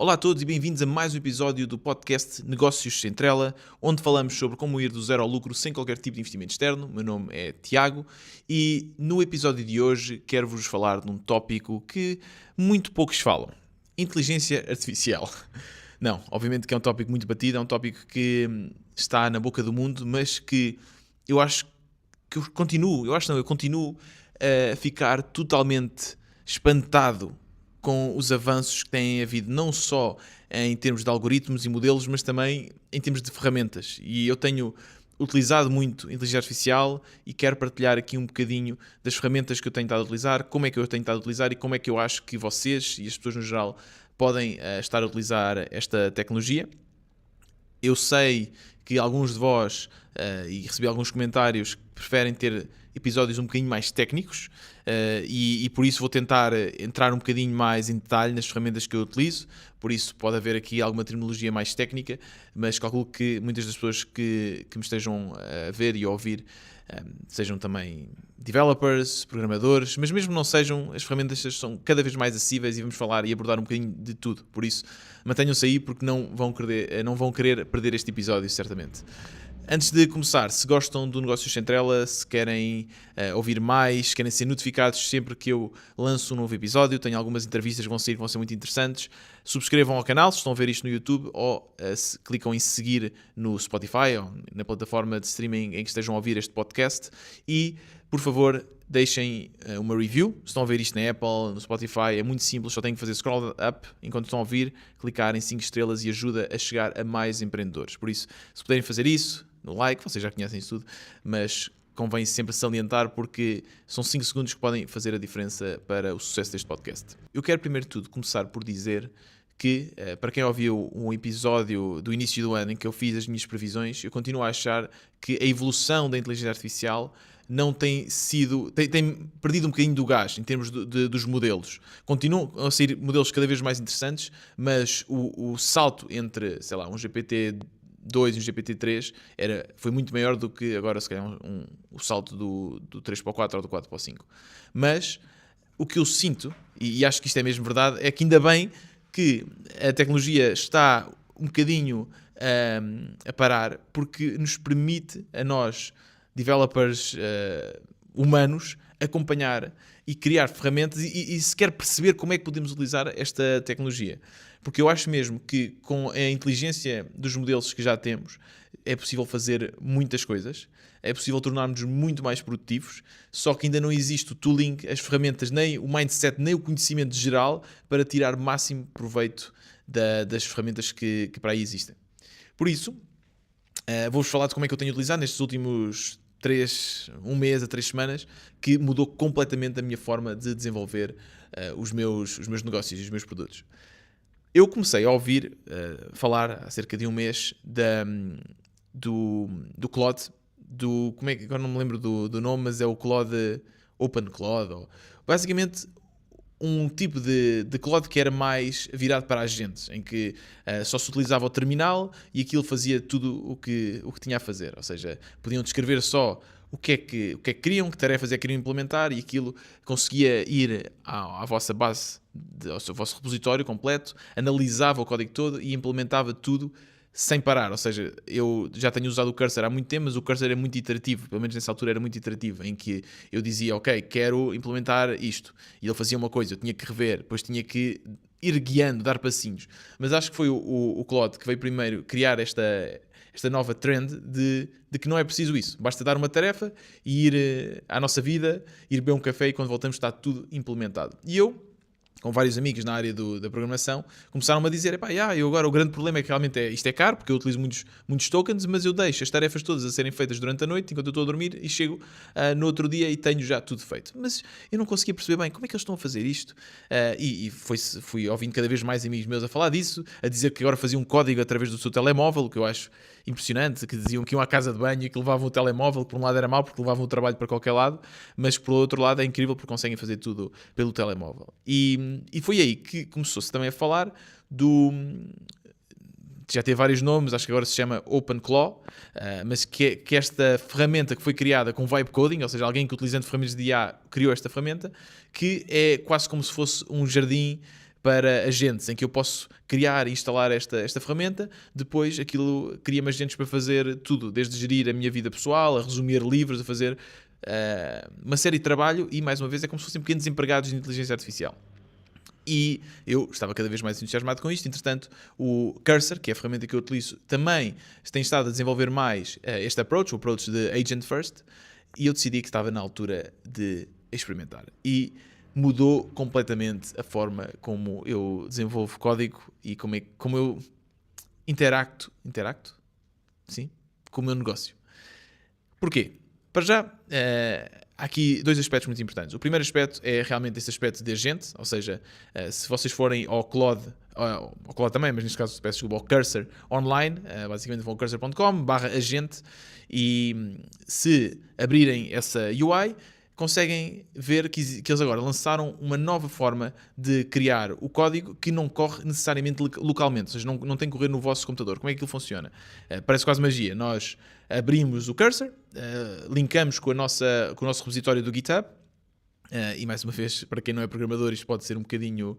Olá a todos e bem-vindos a mais um episódio do podcast Negócios Sem Trela, onde falamos sobre como ir do zero ao lucro sem qualquer tipo de investimento externo. O meu nome é Tiago e no episódio de hoje quero-vos falar de um tópico que muito poucos falam: inteligência artificial. Não, obviamente que é um tópico muito batido, é um tópico que está na boca do mundo, mas que eu acho que eu continuo a ficar totalmente espantado com os avanços que têm havido, não só em termos de algoritmos e modelos, mas também em termos de ferramentas. E eu tenho utilizado muito a inteligência artificial e quero partilhar aqui um bocadinho das ferramentas que eu tenho estado a utilizar, como é que eu tenho estado a utilizar e como é que eu acho que vocês e as pessoas no geral podem estar a utilizar esta tecnologia. Eu sei que alguns de vós, e recebi alguns comentários, que preferem ter episódios um bocadinho mais técnicos e por isso vou tentar entrar um bocadinho mais em detalhe nas ferramentas que eu utilizo. Por isso pode haver aqui alguma terminologia mais técnica, mas calculo que muitas das pessoas que me estejam a ver e a ouvir sejam também developers, programadores, mas mesmo não sejam, as ferramentas são cada vez mais acessíveis e vamos falar e abordar um bocadinho de tudo. Por isso, mantenham-se aí porque não vão querer perder este episódio, certamente. Antes de começar, se gostam do Negócios Sem Trela, se querem ouvir mais, se querem ser notificados sempre que eu lanço um novo episódio, tenho algumas entrevistas que vão sair, que vão ser muito interessantes, subscrevam ao canal se estão a ver isto no YouTube ou se clicam em seguir no Spotify ou na plataforma de streaming em que estejam a ouvir este podcast e, por favor, deixem uma review. Se estão a ver isto na Apple, no Spotify, é muito simples, só têm que fazer scroll up enquanto estão a ouvir, clicar em 5 estrelas e ajuda a chegar a mais empreendedores. Por isso, se puderem fazer isso, no like, vocês já conhecem isso tudo, mas convém sempre salientar porque são 5 segundos que podem fazer a diferença para o sucesso deste podcast. Eu quero primeiro de tudo começar por dizer que, para quem ouviu um episódio do início do ano em que eu fiz as minhas previsões, eu continuo a achar que a evolução da inteligência artificial não tem sido... tem perdido um bocadinho do gás em termos dos modelos. Continuam a sair modelos cada vez mais interessantes, mas o salto entre, sei lá, um GPT-2 e um GPT-3 foi muito maior do que agora, se calhar, o salto do 3 para o 4 ou do 4 para o 5. Mas o que eu sinto, e acho que isto é mesmo verdade, é que ainda bem que a tecnologia está um bocadinho a parar, porque nos permite a nós, developers humanos, acompanhar e criar ferramentas e sequer perceber como é que podemos utilizar esta tecnologia. Porque eu acho mesmo que com a inteligência dos modelos que já temos é possível fazer muitas coisas, é possível tornar-nos muito mais produtivos, só que ainda não existe o tooling, as ferramentas, nem o mindset, nem o conhecimento geral para tirar máximo proveito das ferramentas que para aí existem. Por isso, vou-vos falar de como é que eu tenho utilizado nestes últimos 1 mês a 3 semanas, que mudou completamente a minha forma de desenvolver os meus negócios e os meus produtos. Eu comecei a ouvir falar há cerca de 1 mês do Claude, como é que agora não me lembro do nome, mas é o Claude, Open Claude, basicamente um tipo de Claude que era mais virado para agentes, em que só se utilizava o terminal e aquilo fazia tudo o que tinha a fazer, ou seja, podiam descrever só o que é que queriam, que tarefas é que queriam implementar e aquilo conseguia ir à vossa base, ao vosso repositório completo, analisava o código todo e implementava tudo sem parar. Ou seja, eu já tenho usado o Cursor há muito tempo, mas o Cursor é muito iterativo, pelo menos nessa altura era muito iterativo, em que eu dizia, ok, quero implementar isto, e ele fazia uma coisa, eu tinha que rever, depois tinha que ir guiando, dar passinhos. Mas acho que foi o Claude que veio primeiro criar esta nova trend de que não é preciso isso. Basta dar uma tarefa e ir à nossa vida, ir beber um café e quando voltamos está tudo implementado. E eu, com vários amigos na área da programação, começaram-me a dizer, eu agora o grande problema é que realmente isto é caro, porque eu utilizo muitos tokens, mas eu deixo as tarefas todas a serem feitas durante a noite, enquanto eu estou a dormir, e chego no outro dia e tenho já tudo feito. Mas eu não conseguia perceber bem como é que eles estão a fazer isto. Fui ouvindo cada vez mais amigos meus a falar disso, a dizer que agora faziam um código através do seu telemóvel, o que eu acho impressionante, que diziam que iam à casa de banho e que levavam o telemóvel, que por um lado era mau porque levavam o trabalho para qualquer lado, mas por outro lado é incrível porque conseguem fazer tudo pelo telemóvel. E foi aí que começou-se também a falar já tem vários nomes, acho que agora se chama OpenClaw, mas que esta ferramenta que foi criada com vibe coding, ou seja, alguém que utilizando ferramentas de IA criou esta ferramenta, que é quase como se fosse um jardim para agentes, em que eu posso criar e instalar esta ferramenta. Depois aquilo cria-me agentes para fazer tudo, desde gerir a minha vida pessoal, a resumir livros, a fazer uma série de trabalho, e mais uma vez é como se fossem pequenos empregados de inteligência artificial. E eu estava cada vez mais entusiasmado com isto. Entretanto, o Cursor, que é a ferramenta que eu utilizo, também tem estado a desenvolver mais este approach, o approach de Agent First, e eu decidi que estava na altura de experimentar. E mudou completamente a forma como eu desenvolvo código e como eu interacto? Sim? Com o meu negócio. Porquê? Para já, há aqui dois aspectos muito importantes. O primeiro aspecto é realmente esse aspecto de agente, ou seja, se vocês forem ao Claude também, mas neste caso peço desculpa, ao Cursor online, basicamente vão ao cursor.com/agente, e se abrirem essa UI, conseguem ver que eles agora lançaram uma nova forma de criar o código que não corre necessariamente localmente, ou seja, não tem que correr no vosso computador. Como é que aquilo funciona? Parece quase magia. Nós abrimos o Cursor, linkamos com o nosso repositório do GitHub, e mais uma vez, para quem não é programador, isto pode ser um bocadinho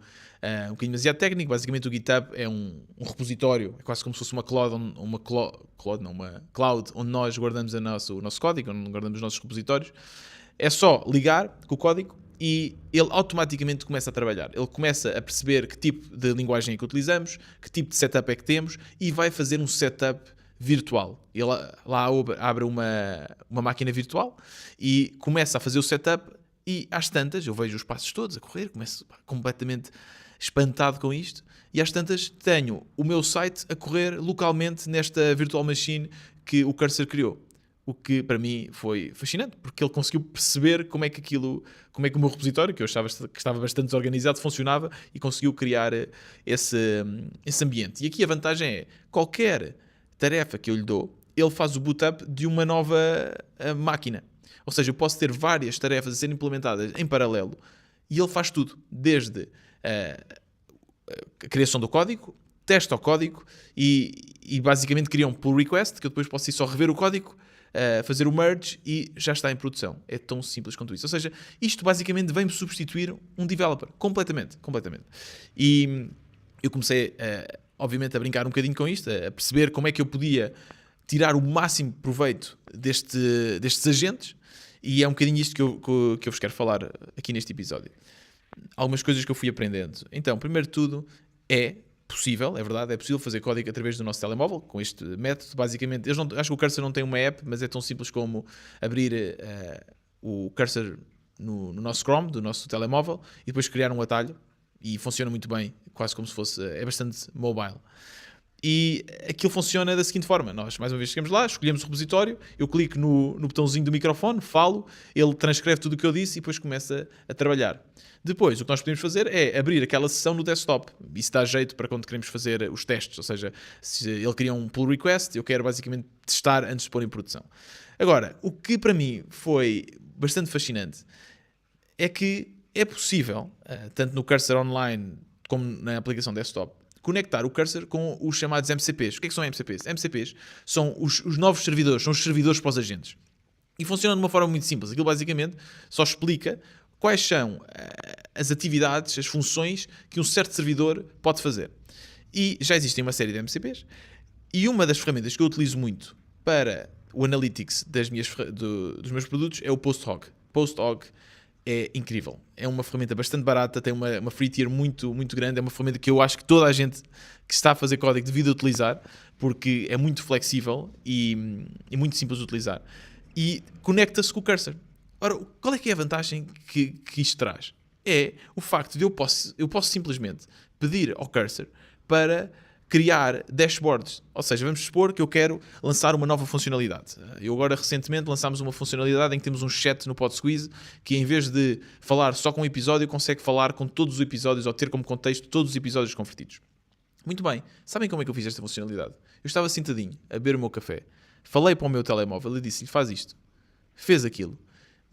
demasiado técnico. Basicamente o GitHub é um repositório, é quase como se fosse uma cloud, onde nós guardamos o nosso código, onde guardamos os nossos repositórios. É só ligar com o código e ele automaticamente começa a trabalhar. Ele começa a perceber que tipo de linguagem é que utilizamos, que tipo de setup é que temos, e vai fazer um setup virtual. Ele lá abre uma máquina virtual e começa a fazer o setup, e às tantas, eu vejo os passos todos a correr, começo completamente espantado com isto, e às tantas tenho o meu site a correr localmente nesta virtual machine que o Cursor criou. O que para mim foi fascinante, porque ele conseguiu perceber como é que o meu repositório, que eu achava que estava bastante desorganizado, funcionava, e conseguiu criar esse ambiente. E aqui a vantagem é, qualquer tarefa que eu lhe dou, ele faz o boot-up de uma nova máquina. Ou seja, eu posso ter várias tarefas a serem implementadas em paralelo, e ele faz tudo, desde a criação do código, testa o código, e basicamente cria um pull request, que eu depois posso ir só rever o código, fazer o merge, e já está em produção. É tão simples quanto isso. Ou seja, isto basicamente vem-me substituir um developer. Completamente. E eu comecei, obviamente, a brincar um bocadinho com isto, a perceber como é que eu podia tirar o máximo proveito destes agentes, e é um bocadinho isto que eu vos quero falar aqui neste episódio. Algumas coisas que eu fui aprendendo. Então, primeiro de tudo, é possível, é verdade, é possível fazer código através do nosso telemóvel, com este método. Basicamente, acho que o Cursor não tem uma app, mas é tão simples como abrir o Cursor no nosso Chrome, do nosso telemóvel, e depois criar um atalho, e funciona muito bem, quase como se fosse, é bastante mobile. E aquilo funciona da seguinte forma: nós, mais uma vez, chegamos lá, escolhemos o repositório, eu clico no botãozinho do microfone, falo, ele transcreve tudo o que eu disse e depois começa a trabalhar. Depois, o que nós podemos fazer é abrir aquela sessão no desktop. Isso dá jeito para quando queremos fazer os testes, ou seja, se ele cria um pull request, eu quero basicamente testar antes de pôr em produção. Agora, o que para mim foi bastante fascinante é que é possível, tanto no Cursor Online como na aplicação desktop, conectar o Cursor com os chamados MCPs. O que é que são MCPs? MCPs são os novos servidores, são os servidores para os agentes. E funciona de uma forma muito simples. Aquilo basicamente só explica quais são as atividades, as funções que um certo servidor pode fazer. E já existem uma série de MCPs. E uma das ferramentas que eu utilizo muito para o analytics dos meus produtos é o PostHog. PostHog é incrível. É uma ferramenta bastante barata, tem uma free tier muito, muito grande. É uma ferramenta que eu acho que toda a gente que está a fazer código devia utilizar, porque é muito flexível e muito simples de utilizar. E conecta-se com o Cursor. Ora, qual é que é a vantagem que isto traz? É o facto de eu posso simplesmente pedir ao Cursor para criar dashboards. Ou seja, vamos supor que eu quero lançar uma nova funcionalidade. Eu agora, recentemente, lançámos uma funcionalidade em que temos um chat no PodSqueeze que, em vez de falar só com um episódio, consegue falar com todos os episódios, ou ter como contexto todos os episódios convertidos. Muito bem. Sabem como é que eu fiz esta funcionalidade? Eu estava sentadinho a beber o meu café, falei para o meu telemóvel e disse-lhe: faz isto. Fez aquilo.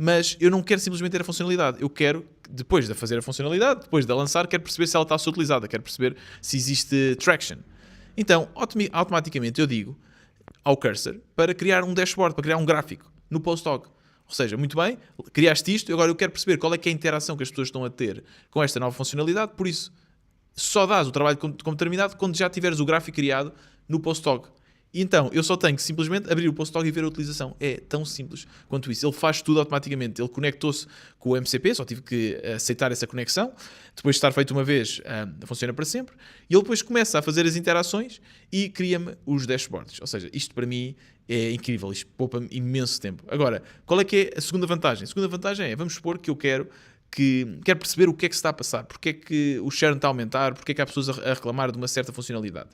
Mas eu não quero simplesmente ter a funcionalidade. Eu quero, depois de fazer a funcionalidade, depois de a lançar, quero perceber se ela está a ser utilizada, quero perceber se existe traction. Então, automaticamente eu digo ao Cursor para criar um dashboard, para criar um gráfico no PostHog. Ou seja, muito bem, criaste isto, agora eu quero perceber qual é que é a interação que as pessoas estão a ter com esta nova funcionalidade, por isso só dás o trabalho como terminado quando já tiveres o gráfico criado no post-log. E então, eu só tenho que simplesmente abrir o post-log e ver a utilização. É tão simples quanto isso. Ele faz tudo automaticamente. Ele conectou-se com o MCP, só tive que aceitar essa conexão. Depois de estar feito uma vez, funciona para sempre. E ele depois começa a fazer as interações e cria-me os dashboards. Ou seja, isto para mim é incrível. Isto poupa-me imenso tempo. Agora, qual é que é a segunda vantagem? A segunda vantagem é, vamos supor que eu quero perceber o que é que se está a passar. Porque é que o churn está a aumentar, porque é que há pessoas a reclamar de uma certa funcionalidade.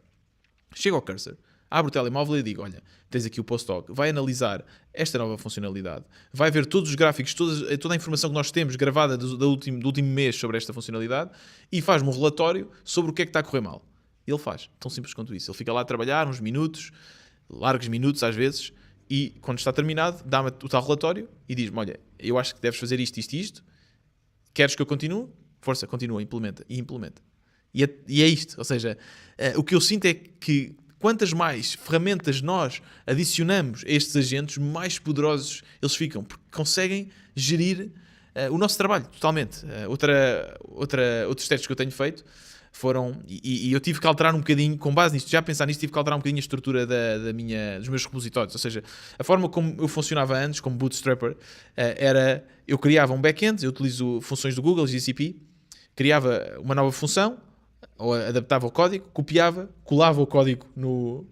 Chego ao cursor, abro o telemóvel e digo, olha, tens aqui o post-log, vai analisar esta nova funcionalidade, vai ver todos os gráficos, toda a informação que nós temos gravada do último mês sobre esta funcionalidade e faz-me um relatório sobre o que é que está a correr mal. Ele faz, tão simples quanto isso. Ele fica lá a trabalhar uns minutos, largos minutos às vezes, e quando está terminado, dá-me o tal relatório e diz-me, olha, eu acho que deves fazer isto, isto e isto, queres que eu continue? Força, continua, implementa. E é isto, ou seja, o que eu sinto é que quantas mais ferramentas nós adicionamos a estes agentes, mais poderosos eles ficam, porque conseguem gerir o nosso trabalho totalmente. Outros testes que eu tenho feito foram, e eu tive que alterar um bocadinho, com base nisto, já pensar nisto, tive que alterar um bocadinho a estrutura dos meus repositórios, ou seja, a forma como eu funcionava antes, como bootstrapper, era, eu criava um backend, eu utilizo funções do Google, GCP, criava uma nova função, ou adaptava o código, copiava, colava o código no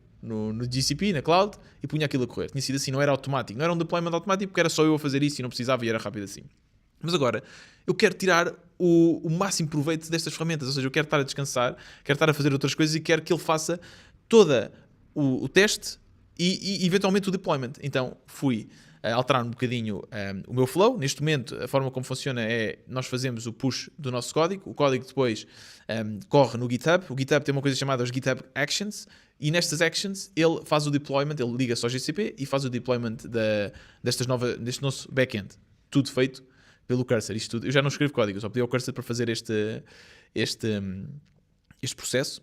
GCP, na cloud, e punha aquilo a correr. Tinha sido assim, não era automático, não era um deployment automático, porque era só eu a fazer isso e não precisava e era rápido assim. Mas agora, eu quero tirar o máximo proveito destas ferramentas, ou seja, eu quero estar a descansar, quero estar a fazer outras coisas e quero que ele faça todo o teste e eventualmente o deployment. Então fui alterar um bocadinho o meu flow. Neste momento, a forma como funciona é nós fazemos o push do nosso código, o código depois corre no GitHub. O GitHub tem uma coisa chamada os GitHub Actions e nestas Actions ele faz o deployment, ele liga-se ao GCP e faz o deployment deste nosso backend. Tudo feito pelo cursor. Isto tudo. Eu já não escrevo código, eu só pedi ao cursor para fazer este processo.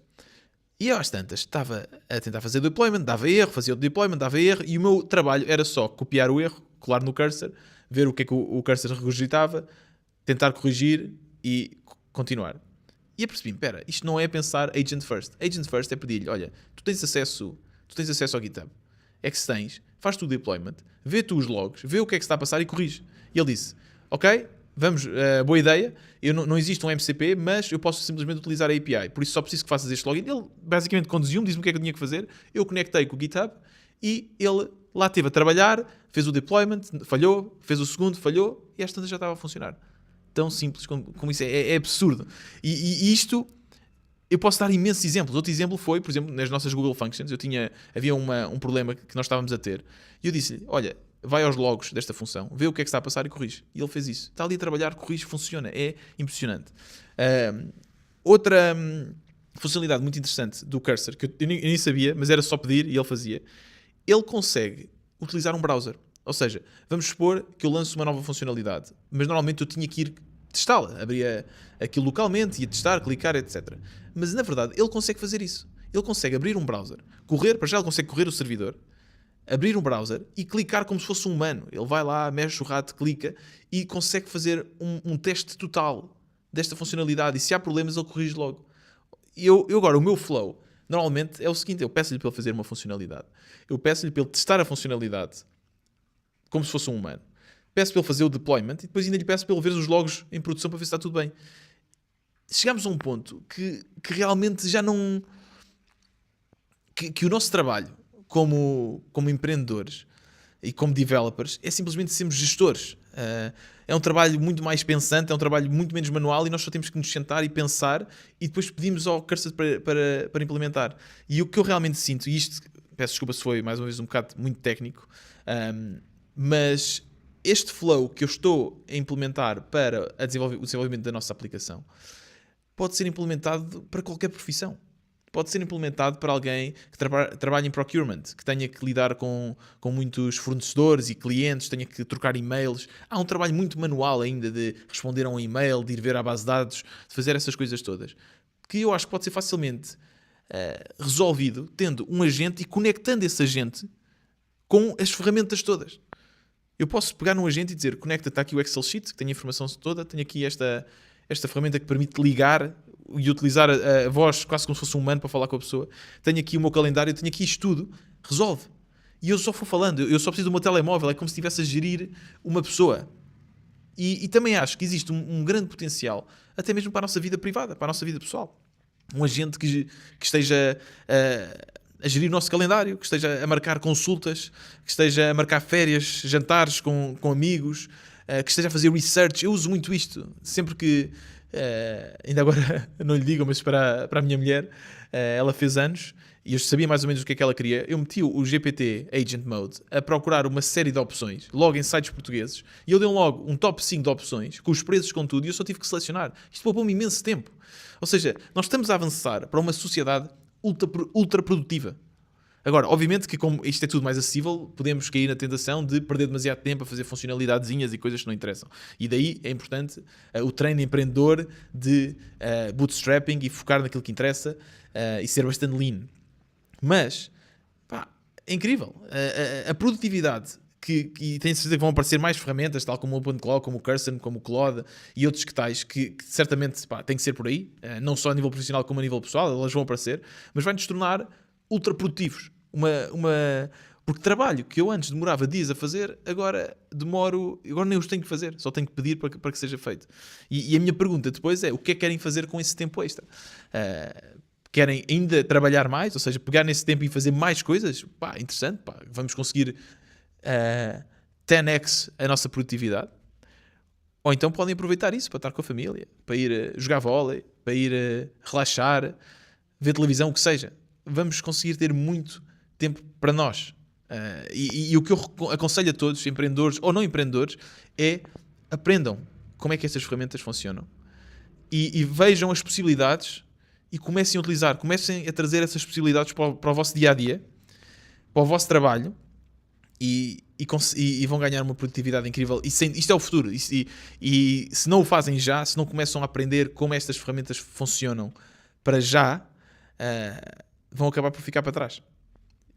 E às tantas, estava a tentar fazer deployment, dava erro, fazia outro deployment, dava erro, e o meu trabalho era só copiar o erro, colar no cursor, ver o que é que o cursor regurgitava, tentar corrigir e continuar. E eu percebi, espera, isto não é pensar agent first. Agent first é pedir-lhe, olha, tu tens acesso ao GitHub. É que se tens, faz tu o deployment, vê tu os logs, vê o que é que se está a passar e corrige. E ele disse, ok, vamos, boa ideia, não existe um MCP, mas eu posso simplesmente utilizar a API, por isso só preciso que faças este login. Ele basicamente conduziu-me, disse-me o que é que eu tinha que fazer, eu conectei com o GitHub e ele lá esteve a trabalhar, fez o deployment, falhou, fez o segundo, falhou e esta já estava a funcionar. Tão simples como isso é absurdo. E isto, eu posso dar imensos exemplos. Outro exemplo foi, por exemplo, nas nossas Google Functions, havia um problema que nós estávamos a ter e eu disse-lhe, olha, vai aos logs desta função, vê o que é que está a passar e corrige. E ele fez isso. Está ali a trabalhar, corrige, funciona. É impressionante. Outra funcionalidade muito interessante do cursor, que eu nem sabia, mas era só pedir e ele fazia. Ele consegue utilizar um browser. Ou seja, vamos supor que eu lanço uma nova funcionalidade, mas normalmente eu tinha que ir testá-la. Abria aquilo localmente, ia testar, clicar, etc. Mas na verdade ele consegue fazer isso. Ele consegue abrir um browser, para já ele consegue correr o servidor, abrir um browser e clicar como se fosse um humano. Ele vai lá, mexe o rato, clica e consegue fazer um teste total desta funcionalidade. E se há problemas, ele corrige logo. Eu agora, o meu flow, normalmente é o seguinte, eu peço-lhe para ele fazer uma funcionalidade. Eu peço-lhe para ele testar a funcionalidade como se fosse um humano. Peço para ele fazer o deployment e depois ainda lhe peço para ele ver os logs em produção para ver se está tudo bem. Chegamos a um ponto que realmente já não... Que o nosso trabalho como empreendedores e como developers é simplesmente sermos gestores. É um trabalho muito mais pensante, é um trabalho muito menos manual e nós só temos que nos sentar e pensar e depois pedimos ao cursor para implementar. E o que eu realmente sinto, e isto, peço desculpa se foi mais uma vez um bocado muito técnico, mas este flow que eu estou a implementar para o desenvolvimento da nossa aplicação pode ser implementado para qualquer profissão. Pode ser implementado para alguém que trabalha em procurement, que tenha que lidar com muitos fornecedores e clientes, tenha que trocar e-mails. Há um trabalho muito manual ainda de responder a um e-mail, de ir ver à base de dados, de fazer essas coisas todas, que eu acho que pode ser facilmente resolvido tendo um agente e conectando esse agente com as ferramentas todas. Eu posso pegar num agente e dizer, conecta-te aqui o Excel Sheet, que tem a informação toda, tenho aqui esta ferramenta que permite ligar e utilizar a voz quase como se fosse um humano para falar com a pessoa. Tenho aqui o meu calendário, tenho aqui isto tudo, resolve. E eu só vou falando, eu só preciso do meu telemóvel, é como se estivesse a gerir uma pessoa. E também acho que existe um grande potencial, até mesmo para a nossa vida privada, para a nossa vida pessoal. Um agente que esteja a gerir o nosso calendário, que esteja a marcar consultas, que esteja a marcar férias, jantares com amigos, que esteja a fazer research. Eu uso muito isto, sempre que, ainda agora não lhe digo, mas para a minha mulher, ela fez anos, e eu sabia mais ou menos o que é que ela queria. Eu meti o GPT Agent Mode a procurar uma série de opções, logo em sites portugueses, e eu dei logo um top 5 de opções, com os preços, com tudo, e eu só tive que selecionar. Isto poupou-me imenso tempo. Ou seja, nós estamos a avançar para uma sociedade ultra produtiva. Agora, obviamente que como isto é tudo mais acessível, podemos cair na tentação de perder demasiado tempo a fazer funcionalidadezinhas e coisas que não interessam. E daí é importante o treino empreendedor de bootstrapping e focar naquilo que interessa e ser bastante lean. Mas, pá, é incrível. A produtividade e tenho certeza que vão aparecer mais ferramentas, tal como o OpenClaw, como o Cursor, como o Claude e outros que tais, que certamente tem que ser por aí, não só a nível profissional como a nível pessoal, elas vão aparecer, mas vai-nos tornar ultra produtivos. Porque trabalho que eu antes demorava dias a fazer, agora nem os tenho que fazer, só tenho que pedir para que seja feito. E a minha pergunta depois é, o que é que querem fazer com esse tempo extra? Querem ainda trabalhar mais, ou seja, pegar nesse tempo e fazer mais coisas? Pá, interessante, pá, vamos conseguir 10x a nossa produtividade. Ou então podem aproveitar isso para estar com a família, para ir jogar vôlei, para ir relaxar, ver televisão, o que seja. Vamos conseguir ter muito tempo para nós. E o que eu aconselho a todos, empreendedores ou não empreendedores, é aprendam como é que estas ferramentas funcionam. E vejam as possibilidades e comecem a utilizar, comecem a trazer essas possibilidades para o vosso dia-a-dia, para o vosso trabalho, e vão ganhar uma produtividade incrível. Isto é o futuro. E se não o fazem já, se não começam a aprender como estas ferramentas funcionam para já, vão acabar por ficar para trás.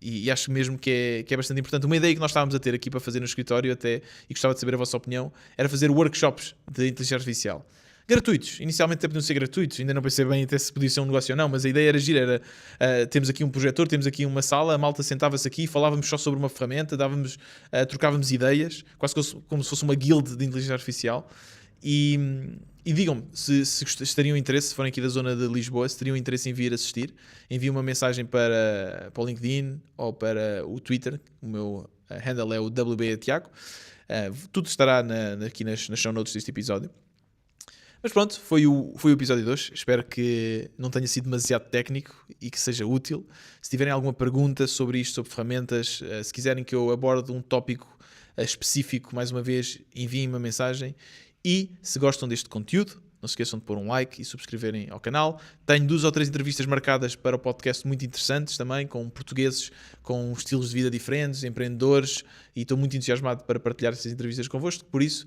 E acho mesmo que é bastante importante. Uma ideia que nós estávamos a ter aqui para fazer no escritório até, e gostava de saber a vossa opinião, era fazer workshops de inteligência artificial. Gratuitos. Inicialmente até podiam ser gratuitos. Ainda não pensei bem até se podia ser um negócio ou não, mas a ideia era gira. Temos aqui um projetor, temos aqui uma sala, a malta sentava-se aqui, falávamos só sobre uma ferramenta, trocávamos ideias, quase como se fosse uma guild de inteligência artificial. E digam-me se estariam interesse, se forem aqui da zona de Lisboa, se teriam interesse em vir assistir. Enviem uma mensagem para o LinkedIn ou para o Twitter. O meu handle é o WB-Tiago. Tudo estará aqui nas show notes deste episódio. Mas pronto, foi o episódio de hoje. Espero que não tenha sido demasiado técnico e que seja útil. Se tiverem alguma pergunta sobre isto, sobre ferramentas, se quiserem que eu aborde um tópico específico, mais uma vez, enviem-me uma mensagem. E se gostam deste conteúdo, não se esqueçam de pôr um like e subscreverem ao canal. Tenho 2 ou 3 entrevistas marcadas para o podcast muito interessantes também, com portugueses com estilos de vida diferentes, empreendedores, e estou muito entusiasmado para partilhar essas entrevistas convosco. Por isso,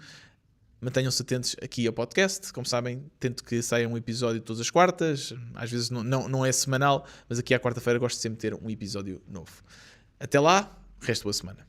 mantenham-se atentos aqui ao podcast. Como sabem, tento que saia um episódio todas as quartas. Às vezes não é semanal, mas aqui à quarta-feira gosto de sempre ter um episódio novo. Até lá, resto boa semana.